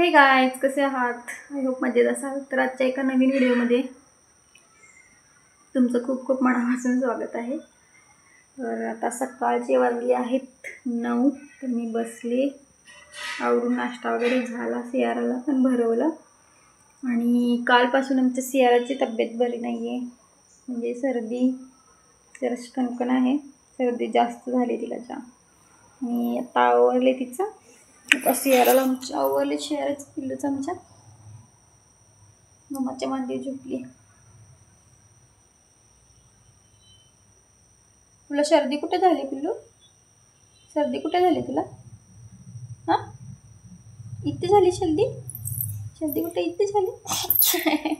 Hey guys, कसे आहात? I hope मजेत असाल. तर आजच्या एका नवीन व्हिडिओमध्ये तुमचं खूप खूप मनापासून स्वागत आहे. तर आता सकाळचे वाजले आहेत 9. तर मी बसले, आवरून नाश्ता वगैरे झाला, सियाराला पण भरवलं. आणि कालपासून आमच्या सियाराची तब्येत बरी नाही आहे, म्हणजे सर्दी, जराशी कणकण आहे, सर्दी जास्त झाली तिला जाम. आणि आता आवरले तिचं. आता सियाराला आमच्या आवरले, शेअरच पिल्लूच आमच्या मम्माच्या मांडी झोपली. तुला सर्दी कुठे झाली पिल्लू? सर्दी कुठे झाली तुला? हां, इथे झाली सर्दी? सर्दी कुठे? इथे झाली.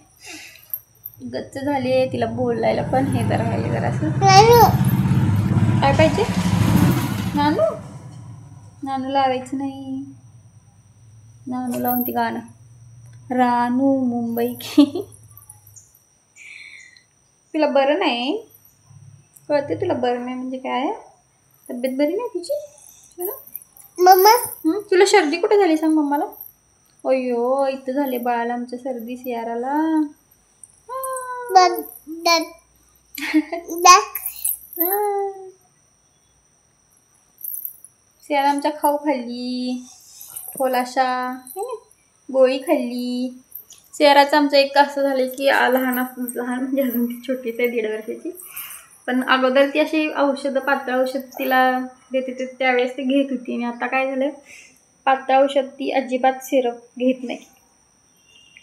गच्च झाली. तिला बोलायला पण हे तर राहिले जरासं. काय पाहिजे? नानू? नानू लावायचं नाही. नानू लावून ती गाणं, रानू मुंबई की. तुला बरं नाही? कळते तुला बरं नाही म्हणजे काय? तब्येत बरी नाही तुझी? मम्मा तुला सर्दी कुठे झाली सांग मम्माला. अय्यो, इथं झाले बाळाला आमच्या सर्दी, सियाराला. सियारा आमच्या खाऊ खाल्ली, खोलाशा गोळी खाल्ली. सियाराचं आमचं एक असं झालं की लहान म्हणजे अजून ती छोटीच आहे, 1.5 वर्षाची. पण अगोदर ती अशी औषधं, पातळ औषध तिला देते ते त्यावेळेस ती घेत होती. आणि आता काय झालं, पातळ औषध ती अजिबात सिरप घेत नाही.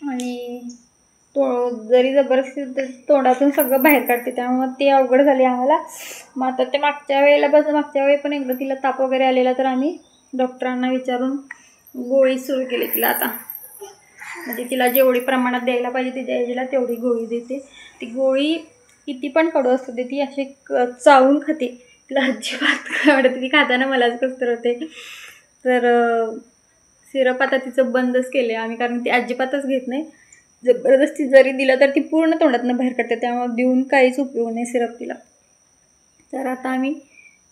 आणि जरी जबरदस्ती तोंडातून सगळं बाहेर काढते, त्यामुळे ते अवघड झाले आम्हाला. मग आता ते मागच्या वेळी पण एकदा तिला ताप वगैरे आलेला, तर आम्ही डॉक्टरांना विचारून गोळी सुरू केली तिला आता. म्हणजे तिला जेवढी प्रमाणात द्यायला पाहिजे तिच्या एजला तेवढी गोळी देते. ती गोळी किती पण कडू असू दे, ती अशी चावून खाते. तिला अजिबात आवडते, ती खाताना मलाच कसतर होते. तर सिरप आता तिचं बंदच केले आम्ही, कारण ती अजिबातच घेत नाही. जबरदस्ती जरी दिलं तर ती पूर्ण तोंडातनं बाहेर काढते, त्यामुळे देऊन काहीच उपयोग नाही सिरप तिला. तर आता आम्ही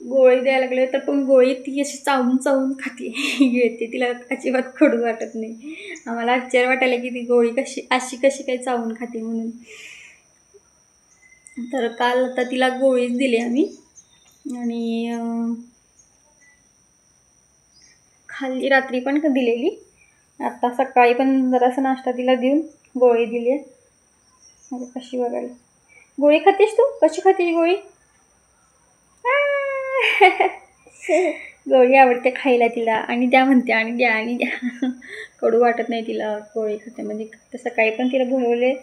गोळी द्यायला लागले, तर पण गोळी ती अशी चावून चावून खाते, घेते. तिला अजिबात कडू वाटत नाही. आम्हाला आश्चर्य वाटायला की ती गोळी कशी काही चावून खाते म्हणून. तर काल आता तिला गोळीच दिली आम्ही. आणि खाल्ली, रात्री पण दिलेली. आता सकाळी पण जरासा नाश्ता तिला देऊन गोळी दिली आहे. म्हणजे कशी बघायला गोळी खातेस तू? कशी खाते गोळी? गोळी आवडते खायला तिला, आणि द्या म्हणते, आणि द्या. कडू वाटत नाही तिला, गोळी खाते. म्हणजे तसं काही पण तिला भरवले,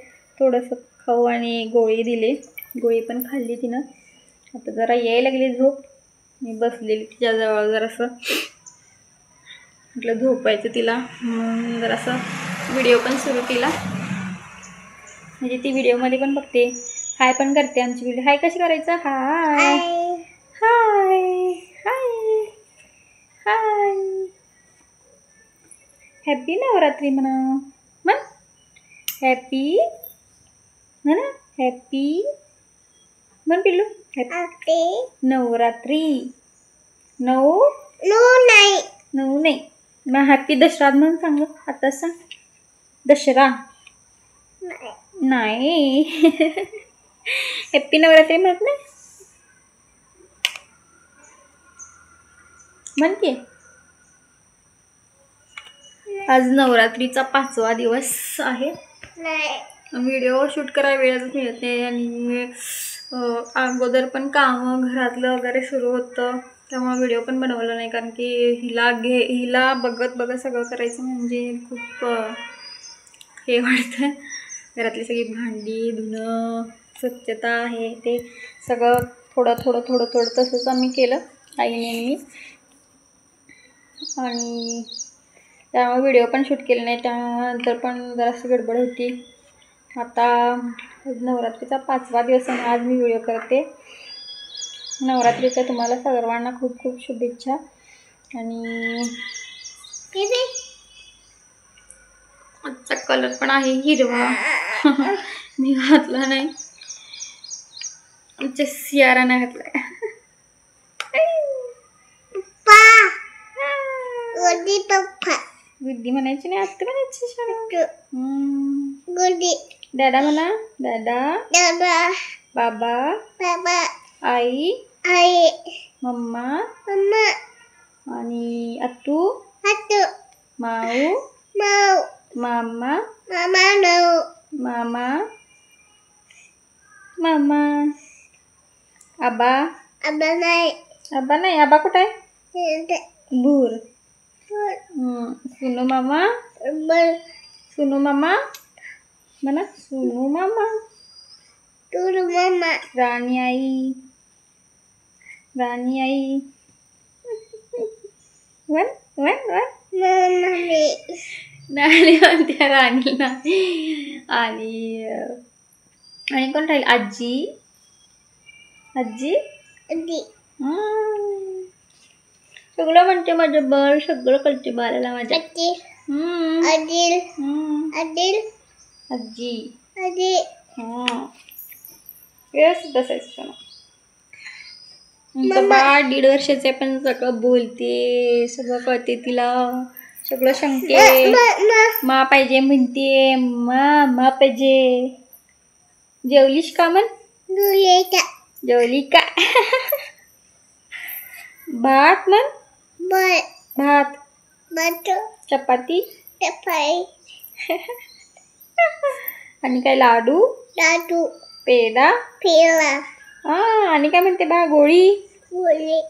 थोडंसं खाऊ आणि गोळी दिली. गोळी पण खाल्ली तिनं. आता जरा यायला लागली झोप. मी बसलेली तिच्याजवळ, जरासं म्हटलं झोपायचं तिला, म्हणून जरासं व्हिडिओ पण सुरू केला. म्हणजे ती व्हिडिओमध्ये पण बघते, हाय पण करते आमची व्हिडिओ. हाय कशी करायचं? हाय हाय हाय हाय. हॅपी नवरात्री म्हणा, म्हण. हॅपी म्हणा, हॅपी म्हण पिल्लू. हॅपी नवरात्री. नऊ नाही, मग हॅपी दसरा म्हणून सांग. आता सांग दसरा. नाही. हॅपी नवरात्री म्हणत नाही, म्हण की. आज नवरात्रीचा 5वा दिवस आहे. व्हिडिओ शूट करायला वेळच मिळत नाही. आणि अगोदर पण कामं घरातलं वगैरे सुरू होतं, त्यामुळे व्हिडिओ पण बनवलं नाही. कारण की हिला बघत सगळं करायचं म्हणजे खूप हे वाटतं. घरातली सगळी भांडी, धुणं, स्वच्छता, हे ते सगळं थोडं तसंच आम्ही केलं, आईने आणि मी. आणि त्यामुळे व्हिडिओ पण शूट केले नाही. त्यानंतर पण जराशी गडबड होती. आता नवरात्रीचा 5वा दिवस आणि आज मी व्हिडिओ करते. नवरात्रीच्या तुम्हाला सर्वांना खूप खूप शुभेच्छा. आणि आजचा कलर पण आहे हिरवा. मी घातला नाही, आमच्या सियाराने घातलाय. गुड्डी म्हणायची नाही, आत्तू म्हणायची शाळा. गुड्डी. दादा म्हणा. दादा. दादा. बाबा. बाबा. आई. आई. मम्मा. मम्मा. आणि आत्तू. आत्तू. माऊ. माऊ. मामा. मामा. नाऊ. मामा. मामा. आबा. आबा नाही. आबा नाही. आबा कुठे आहे? भूर. सुनू मामा. सुनू मामा म्हणा. सुनू मामा. सुनू मामा. राणी आई. राणी आई. वन वन वन. नाणी म्हणते राणीला. आणि आणि कोण राहील? आजी. आजी. आजी. सगळं म्हणते माझं बाळ, सगळं कळते बाळाला माझ्या. आजी. आजी. आजी. आजी. व्यवस्थित बसायचं. बाळ 1.5 वर्षाचे पण सगळं बोलते, सगळं कळते तिला, सगळं सांगते. मा पाहिजे म्हणते. मा पाहिजे. जेवलीस का म्हण? जेवली का? भात म्हण. भात. चपाती. आणि काय? लाडू. लाडू. पेढा. पेढा. आणि काय म्हणते बा? गोळी. गोळी.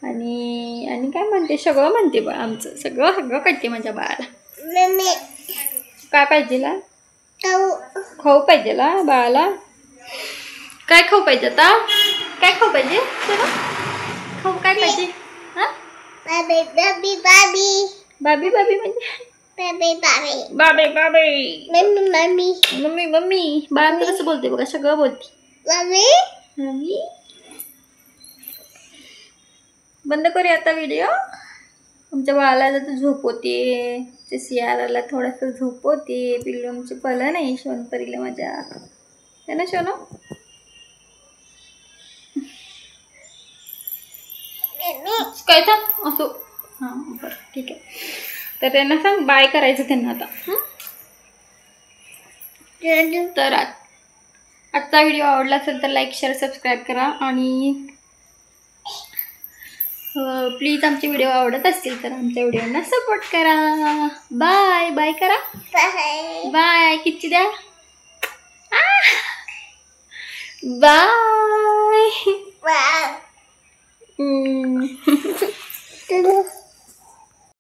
आणि काय म्हणते? सगळं म्हणते बा. आमचं सगळं सगळं कळते माझ्या बाळाला. काय पाहिजे? खाऊ पाहिजे बाळाला. काय खाऊ पाहिजे आता? काय खाऊ पाहिजे? खाऊ काय पाहिजे? बाबी बाबी बाबी. बाबी बाबी म्हणजे? बाबी बाबी. बाबी बाबी. Mummy mummy. Mummy mummy. बाळा कसं बोलते बघा, सगळं बोलते. Mummy mummy. बंद करूया आता व्हिडिओ. आमच्या बाळाला आता झोपवते. ते सियाराला थोडंसं झोपवते. पिल्लू आमचे पलं नाही शोनपरीला माझ्या. है ना शोनो? काय सांग असो. हां बरं ठीक आहे. तर त्यांना सांग बाय करायचं त्यांना आता. तर आजचा व्हिडिओ आवडला असेल तर लाईक शेअर सबस्क्राईब करा. आणि प्लीज आमचे व्हिडिओ आवडत असतील तर आमच्या व्हिडिओना सपोर्ट करा. बाय बाय करा. Bye bye. किती द्या. बाय.